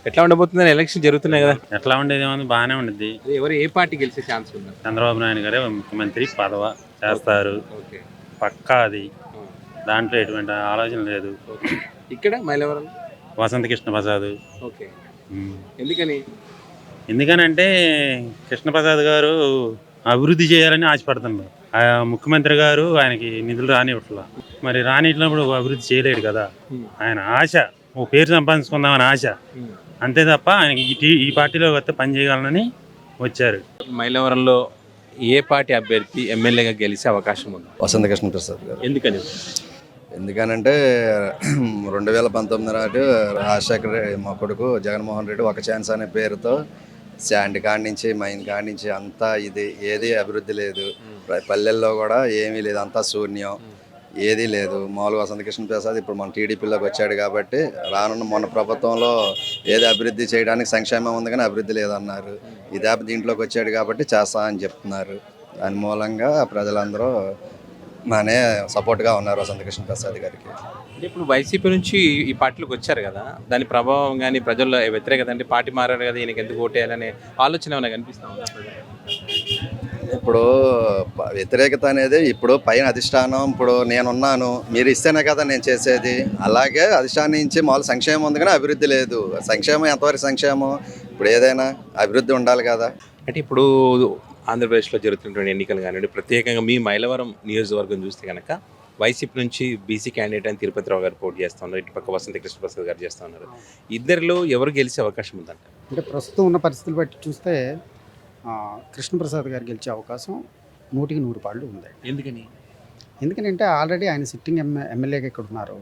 ఎట్లా ఉండబోతుందని ఎలక్షన్ జరుగుతున్నాయి కదా, ఎట్లా ఉండేది ఏమో బాగానే ఉండేది. ఎవరు ఏ పార్టీ గెలిచే ఛాన్స్ ఉంది? చంద్రబాబు నాయుడు గారే ముఖ్యమంత్రి పదవ చేస్తారు ఓకే. పక్కా అది. దాంట్లో ఎటువంటి ఆలోచన లేదు. ఇక్కడ మైలవరం. వసంత కృష్ణ ప్రసాద్. ఓకే. ఎందుకని? ఎందుకనంటే కృష్ణప్రసాద్ గారు అభివృద్ధి చేయాలని ఆశపడుతున్నారు. ఆ ముఖ్యమంత్రి గారు ఆయనకి నిధులు రానివ్వట్లా. మరి రానిచ్చినప్పుడు అభివృద్ధి చేయలేడు కదా. ఆయన ఆశ ఓ పేరు సంపాదించుకుందామని ఆశ, అంతే తప్ప ఆయనకి ఈ పార్టీలో వస్తే పని చేయగలనని వచ్చారు. మైలవరంలో ఏ పార్టీ అభ్యర్థి ఎమ్మెల్యేగా గెలిచే అవకాశం ఉంది? వసంత కృష్ణ ప్రసాద్ గారు. ఎందుకని? ఎందుకనంటే 2019 నాటి రాజశేఖర రెడ్డి మా కొడుకు జగన్మోహన్ రెడ్డి ఒక ఛాన్స్ అనే పేరుతో శాండ్ కాడి నుంచి మైన్ కాడి నుంచి అంతా ఇది ఏది అభివృద్ధి లేదు. పల్లెల్లో కూడా ఏమీ లేదు, అంతా శూన్యం, ఏదీ లేదు. మామూలుగా వసంత కృష్ణ ప్రసాద్ ఇప్పుడు మన టీడీపీలోకి వచ్చాడు కాబట్టి రానున్న మొన్న ప్రభుత్వంలో ఏది అభివృద్ధి చేయడానికి సంక్షేమం ఉంది కానీ అభివృద్ధి లేదన్నారు. ఇదే దీంట్లోకి వచ్చాడు కాబట్టి చేస్తా అని చెప్తున్నారు. దాని మూలంగా ప్రజలందరూ మానే సపోర్ట్గా ఉన్నారు వసంత కృష్ణ ప్రసాద్ గారికి. ఇప్పుడు వైసీపీ నుంచి ఈ పార్టీలోకి వచ్చారు కదా, దాని ప్రభావం కానీ ప్రజల్లో వ్యతిరేకత అంటే పార్టీ మారారు కదా, ఈయనకి ఎందుకు ఓటేయాలనే ఆలోచన ఏమైనా కనిపిస్తా ఉందా? ఇప్పుడు వ్యతిరేకత అనేది ఇప్పుడు పైన అధిష్టానం, ఇప్పుడు నేనున్నాను మీరు ఇస్తేనే కదా నేను చేసేది, అలాగే అధిష్టానం నుంచి మామూలు సంక్షేమం ఉంది కానీ అభివృద్ధి లేదు. సంక్షేమం ఎంతవరకు సంక్షేమం? ఇప్పుడు ఏదైనా అభివృద్ధి ఉండాలి కదా. అంటే ఇప్పుడు ఆంధ్రప్రదేశ్లో జరుగుతున్నటువంటి ఎన్నికలు కానివ్వండి, ప్రత్యేకంగా మీ మైలవరం నియోజకవర్గం చూస్తే కనుక వైసీపీ నుంచి బీసీ క్యాండిడేట్ అని తిరుపతిరావు గారు పోటీ చేస్తూ ఉన్నారు, ఇటుపక్క వసంత కృష్ణ ప్రసాద్ గారు చేస్తూ ఉన్నారు. ఇద్దరిలో ఎవరు గెలిచే అవకాశం ఉందంట? అంటే ప్రస్తుతం ఉన్న పరిస్థితులు బట్టి చూస్తే కృష్ణప్రసాద్ గారు గెలిచే అవకాశం 100% పాళ్ళు ఉంది. ఎందుకని? ఎందుకంటే ఆల్రెడీ ఆయన సిట్టింగ్ ఎమ్మెల్యేగా ఇక్కడ ఉన్నారు.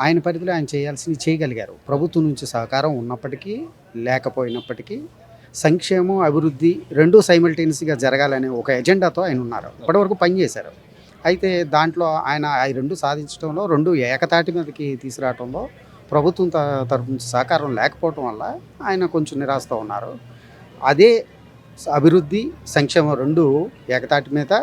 ఆయన పరిధిలో ఆయన చేయాల్సింది చేయగలిగారు. ప్రభుత్వం నుంచి సహకారం ఉన్నప్పటికీ లేకపోయినప్పటికీ సంక్షేమం అభివృద్ధి రెండూ సైమల్టేనియస్గా జరగాలనే ఒక ఎజెండాతో ఆయన ఉన్నారు. ఇప్పటివరకు పనిచేశారు. అయితే దాంట్లో ఆయన అవి రెండు సాధించడంలో, రెండు ఏకతాటి మీదకి తీసుకురావడంలో ప్రభుత్వం తరపు నుంచి సహకారం లేకపోవడం వల్ల ఆయన కొంచెం నిరాశతో ఉన్నారు. అదే అభివృద్ధి సంక్షేమం రెండు ఏకతాటి మీద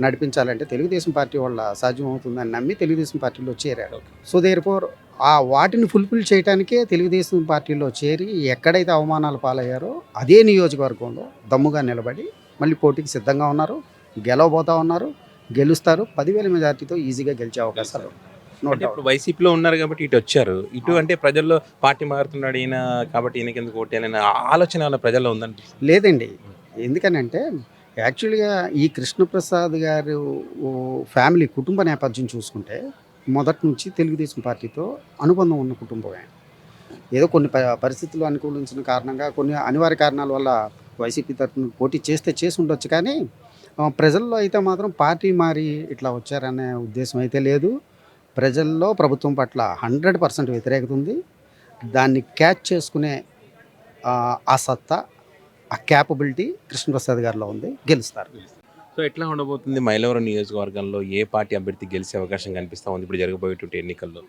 నడిపించాలంటే తెలుగుదేశం పార్టీ వల్ల సాధ్యం అవుతుందని నమ్మి తెలుగుదేశం పార్టీలో చేరాడు. సో దేర్ఫోర్ ఆ వాటిని ఫుల్ఫిల్ చేయడానికే తెలుగుదేశం పార్టీలో చేరి ఎక్కడైతే అవమానాలు పాలయ్యారో అదే నియోజకవర్గంలో దమ్ముగా నిలబడి మళ్ళీ పోటీకి సిద్ధంగా ఉన్నారు. గెలవబోతా ఉన్నారు, గెలుస్తారు. 10,000 మెజార్టీతో ఈజీగా గెలిచే అవకాశాలు. ఇప్పుడు వైసీపీలో ఉన్నారు కాబట్టి ఇటు వచ్చారు. ఇటు అంటే ప్రజల్లో పార్టీ మారుతున్నాడు ఈయన కాబట్టి ఈయనకి ఎందుకు ఓటేయాలనే ఆలోచన ఏమైనా ప్రజల్లో ఉందండి? లేదండి. ఎందుకనంటే యాక్చువల్గా ఈ కృష్ణప్రసాద్ గారు ఫ్యామిలీ కుటుంబ నేపథ్యం చూసుకుంటే మొదటి నుంచి తెలుగుదేశం పార్టీతో అనుబంధం ఉన్న కుటుంబమే. ఏదో కొన్ని పరిస్థితులు అనుకూలించిన కారణంగా, కొన్ని అనివార్య కారణాల వల్ల వైసీపీ తరఫున పోటీ చేసి ఉండొచ్చు. కానీ ప్రజల్లో అయితే మాత్రం పార్టీ మారి ఇట్లా వచ్చారనే ఉద్దేశం అయితే లేదు. ప్రజల్లో ప్రభుత్వం పట్ల 100% వ్యతిరేకత ఉంది. దాన్ని క్యాచ్ చేసుకునే ఆ సత్తా, ఆ క్యాపబిలిటీ కృష్ణప్రసాద్ గారిలో ఉంది. గెలుస్తారు. సో ఎట్లా ఉండబోతుంది మైలవరం నియోజకవర్గంలో? ఏ పార్టీ అభ్యర్థి గెలిచే అవకాశం కనిపిస్తూ ఉంది ఇప్పుడు జరగబోయేటువంటి ఎన్నికల్లో?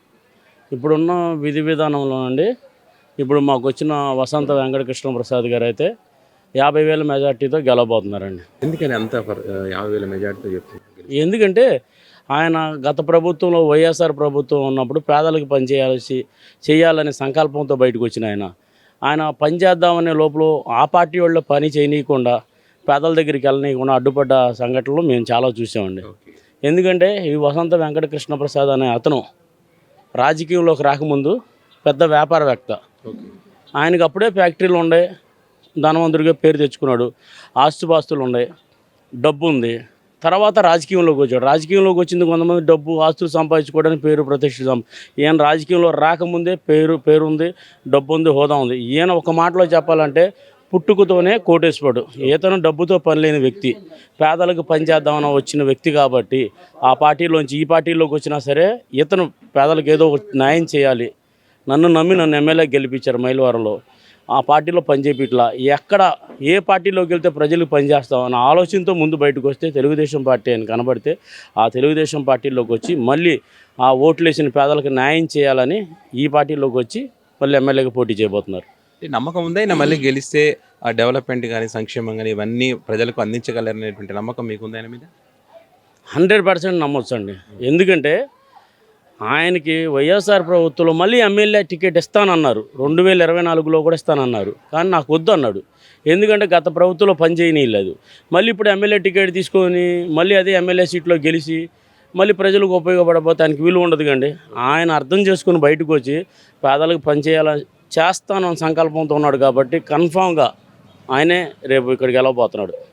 ఇప్పుడున్న విధి విధానంలో అండి, ఇప్పుడు మాకు వచ్చిన వసంత వెంకట కృష్ణ ప్రసాద్ గారు అయితే 50,000 మెజార్టీతో గెలవబోతున్నారండి. ఎందుకని అంత 50,000 మెజార్టీతో చెప్తున్నారు? ఎందుకంటే ఆయన గత ప్రభుత్వంలో వైఎస్ఆర్ ప్రభుత్వం ఉన్నప్పుడు పేదలకు చేయాలనే సంకల్పంతో బయటకు వచ్చిన ఆయన పని చేద్దామనే లోపల ఆ పార్టీ వాళ్ళ పని చేయనీయకుండా, పేదల దగ్గరికి వెళ్ళనీయకుండా అడ్డుపడ్డ సంఘటనలు మేము చాలా చూసామండి. ఎందుకంటే ఈ వసంత వెంకట కృష్ణ ప్రసాద్ అనే అతను రాజకీయంలోకి రాకముందు పెద్ద వ్యాపారవేత్త. ఆయనకు అప్పుడే ఫ్యాక్టరీలు ఉండే, ధనవంతుడిగా పేరు తెచ్చుకున్నాడు, ఆస్తుపాస్తులు ఉన్నాయి, డబ్బు ఉంది. తర్వాత రాజకీయంలోకి వచ్చాడు. రాజకీయంలోకి వచ్చింది కొంతమంది డబ్బు ఆస్తులు సంపాదించుకోవడానికి పేరు ప్రతిష్ట. ఈయన రాజకీయంలో రాకముందే పేరు ఉంది, డబ్బు ఉంది, హోదా ఉంది. ఈయన ఒక మాటలో చెప్పాలంటే పుట్టుకతోనే కోటేశ్వరుడు. ఈతను డబ్బుతో పని లేని వ్యక్తి, పేదలకు పనిచేద్దామని వచ్చిన వ్యక్తి కాబట్టి ఆ పార్టీలోంచి ఈ పార్టీలోకి వచ్చినా సరే ఇతను పేదలకు ఏదో న్యాయం చేయాలి, నన్ను ఎమ్మెల్యే గెలిపించారు మైలవరంలో, ఆ పార్టీలో పనిచేపిట్లా ఎక్కడ ఏ పార్టీలోకి వెళ్తే ప్రజలకు పనిచేస్తామన్న ఆలోచనతో ముందు బయటకు వస్తే తెలుగుదేశం పార్టీ అని కనబడితే ఆ తెలుగుదేశం పార్టీలోకి వచ్చి మళ్ళీ ఆ ఓట్లు వేసిన పేదలకు న్యాయం చేయాలని ఈ పార్టీలోకి వచ్చి మళ్ళీ ఎమ్మెల్యేగా పోటీ చేయబోతున్నారు. నమ్మకం ఉందా ఈయన మళ్ళీ గెలిస్తే ఆ డెవలప్మెంట్ కానీ సంక్షేమం కానీ ఇవన్నీ ప్రజలకు అందించగలరనేటువంటి నమ్మకం మీకు ఉందా ఆయన మీద? 100% నమ్మొచ్చు అండి. ఎందుకంటే ఆయనకి వైఎస్ఆర్ ప్రభుత్వంలో మళ్ళీ ఎమ్మెల్యే టికెట్ ఇస్తానన్నారు, 2024లో కూడా ఇస్తానన్నారు. కానీ నాకు వద్దు అన్నాడు. ఎందుకంటే గత ప్రభుత్వంలో పని చేయనీయలేదు. మళ్ళీ ఇప్పుడు ఎమ్మెల్యే టికెట్ తీసుకొని మళ్ళీ అదే ఎమ్మెల్యే సీట్లో గెలిచి మళ్ళీ ప్రజలకు ఉపయోగపడబోతే ఆయనకి విలువ ఉండదు కండి. ఆయన అర్థం చేసుకుని బయటకు వచ్చి పేదలకు పని చేస్తాను అని సంకల్పంతో ఉన్నాడు కాబట్టి కన్ఫామ్గా ఆయనే రేపు ఇక్కడికి వెళ్ళబోతున్నాడు.